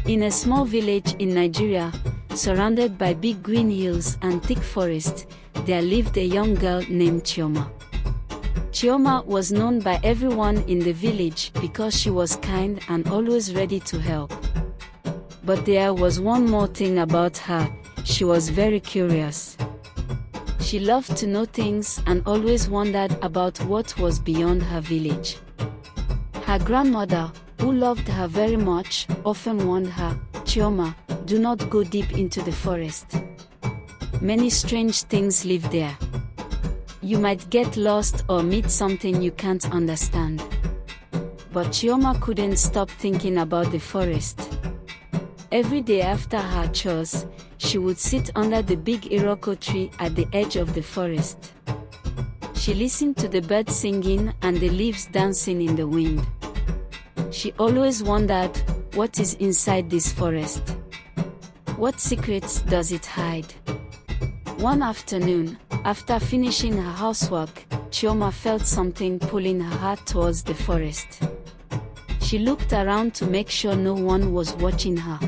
In a small village in Nigeria, surrounded by big green hills and thick forest, there lived a young girl named Chioma. Chioma was known by everyone in the village because she was kind and always ready to help. But there was one more thing about her: she was very curious. She loved to know things and always wondered about what was beyond her village. Her grandmother, who loved her very much, often warned her, "Chioma, do not go deep into the forest. Many strange things live there. You might get lost or meet something you can't understand." But Chioma couldn't stop thinking about the forest. Every day after her chores, she would sit under the big iroko tree at the edge of the forest. She listened to the birds singing and the leaves dancing in the wind. She always wondered, what is inside this forest? What secrets does it hide? One afternoon, after finishing her housework, Chioma felt something pulling her heart towards the forest. She looked around to make sure no one was watching her.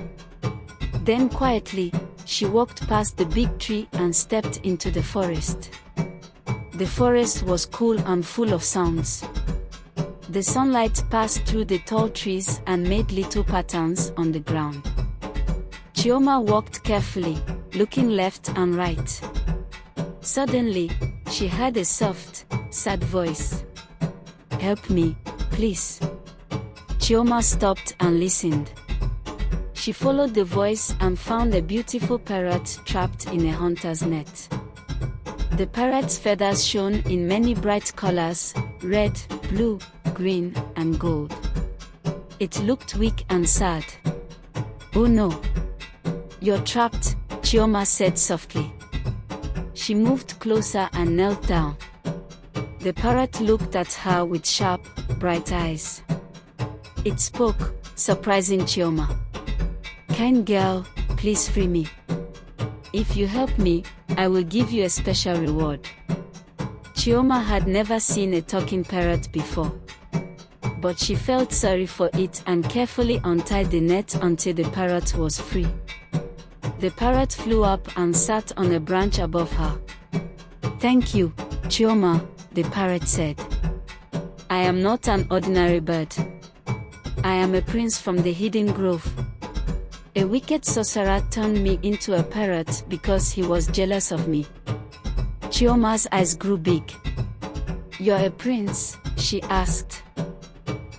Then quietly, she walked past the big tree and stepped into the forest. The forest was cool and full of sounds. The sunlight passed through the tall trees and made little patterns on the ground. Chioma walked carefully, looking left and right. Suddenly, she heard a soft, sad voice. "Help me, please." Chioma stopped and listened. She followed the voice and found a beautiful parrot trapped in a hunter's net. The parrot's feathers shone in many bright colors: red, blue, green, and gold. It looked weak and sad. "Oh no! You're trapped," Chioma said softly. She moved closer and knelt down. The parrot looked at her with sharp, bright eyes. It spoke, surprising Chioma. "Kind girl, please free me. If you help me, I will give you a special reward." Chioma had never seen a talking parrot before. But she felt sorry for it and carefully untied the net until the parrot was free. The parrot flew up and sat on a branch above her. "Thank you, Chioma," the parrot said. "I am not an ordinary bird. I am a prince from the hidden grove. A wicked sorcerer turned me into a parrot because he was jealous of me." Chioma's eyes grew big. "You're a prince?" she asked.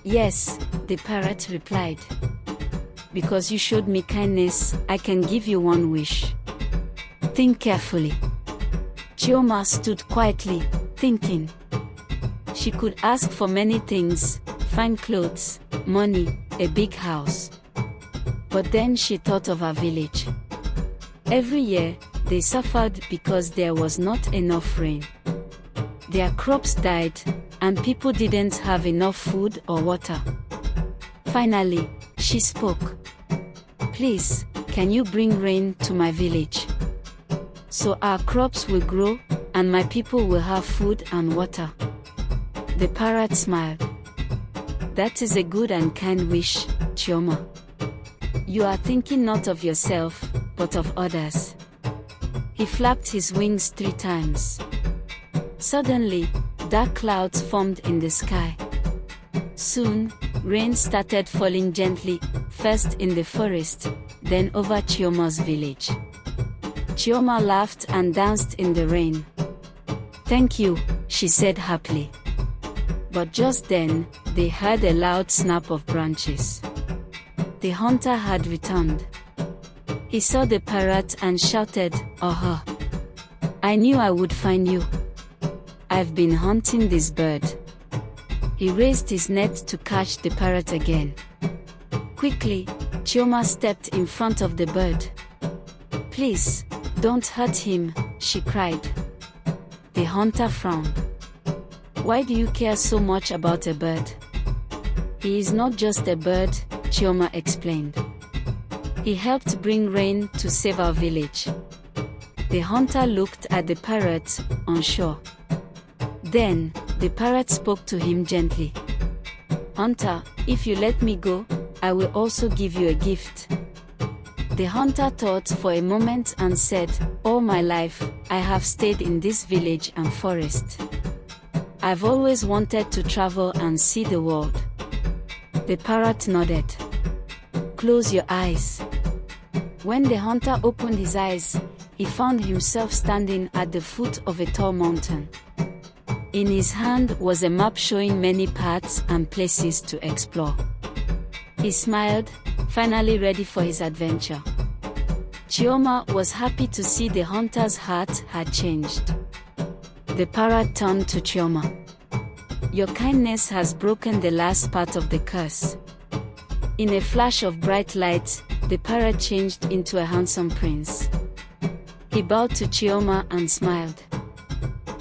"Yes," the parrot replied. "Because you showed me kindness, I can give you one wish. Think carefully." Chioma stood quietly, thinking. She could ask for many things: fine clothes, money, a big house. But then she thought of her village. Every year, they suffered because there was not enough rain. Their crops died, and people didn't have enough food or water. Finally, she spoke. "Please, can you bring rain to my village? So our crops will grow, and my people will have food and water." The parrot smiled. "That is a good and kind wish, Chioma. You are thinking not of yourself, but of others." He flapped his wings 3 times. Suddenly, dark clouds formed in the sky. Soon, rain started falling gently, first in the forest, then over Chioma's village. Chioma laughed and danced in the rain. "Thank you," she said happily. But just then, they heard a loud snap of branches. The hunter had returned. He saw the parrot and shouted, "Aha! I knew I would find you. I've been hunting this bird." He raised his net to catch the parrot again. Quickly, Chioma stepped in front of the bird. "Please, don't hurt him," she cried. The hunter frowned. "Why do you care so much about a bird?" "He is not just a bird," Chioma explained. "He helped bring rain to save our village." The hunter looked at the parrot, unsure. Then, the parrot spoke to him gently. "Hunter, if you let me go, I will also give you a gift." The hunter thought for a moment and said, "All my life, I have stayed in this village and forest. I've always wanted to travel and see the world." The parrot nodded. "Close your eyes." When the hunter opened his eyes, he found himself standing at the foot of a tall mountain. In his hand was a map showing many paths and places to explore. He smiled, finally ready for his adventure. Chioma was happy to see the hunter's heart had changed. The parrot turned to Chioma. "Your kindness has broken the last part of the curse." In a flash of bright light, the parrot changed into a handsome prince. He bowed to Chioma and smiled.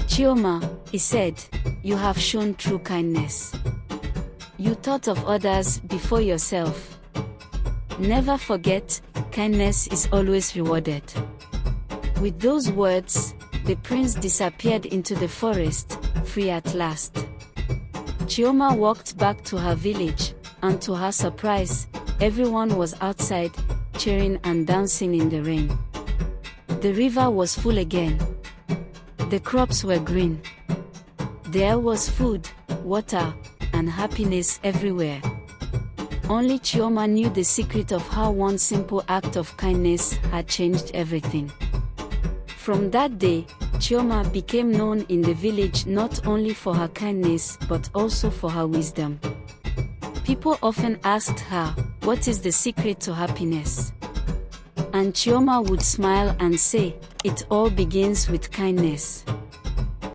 "Chioma," he said, "you have shown true kindness. You thought of others before yourself. Never forget, kindness is always rewarded." With those words, the prince disappeared into the forest, free at last. Chioma walked back to her village, and to her surprise, everyone was outside, cheering and dancing in the rain. The river was full again. The crops were green. There was food, water, and happiness everywhere. Only Chioma knew the secret of how one simple act of kindness had changed everything. From that day, Chioma became known in the village not only for her kindness but also for her wisdom. People often asked her, "What is the secret to happiness?" And Chioma would smile and say, "It all begins with kindness."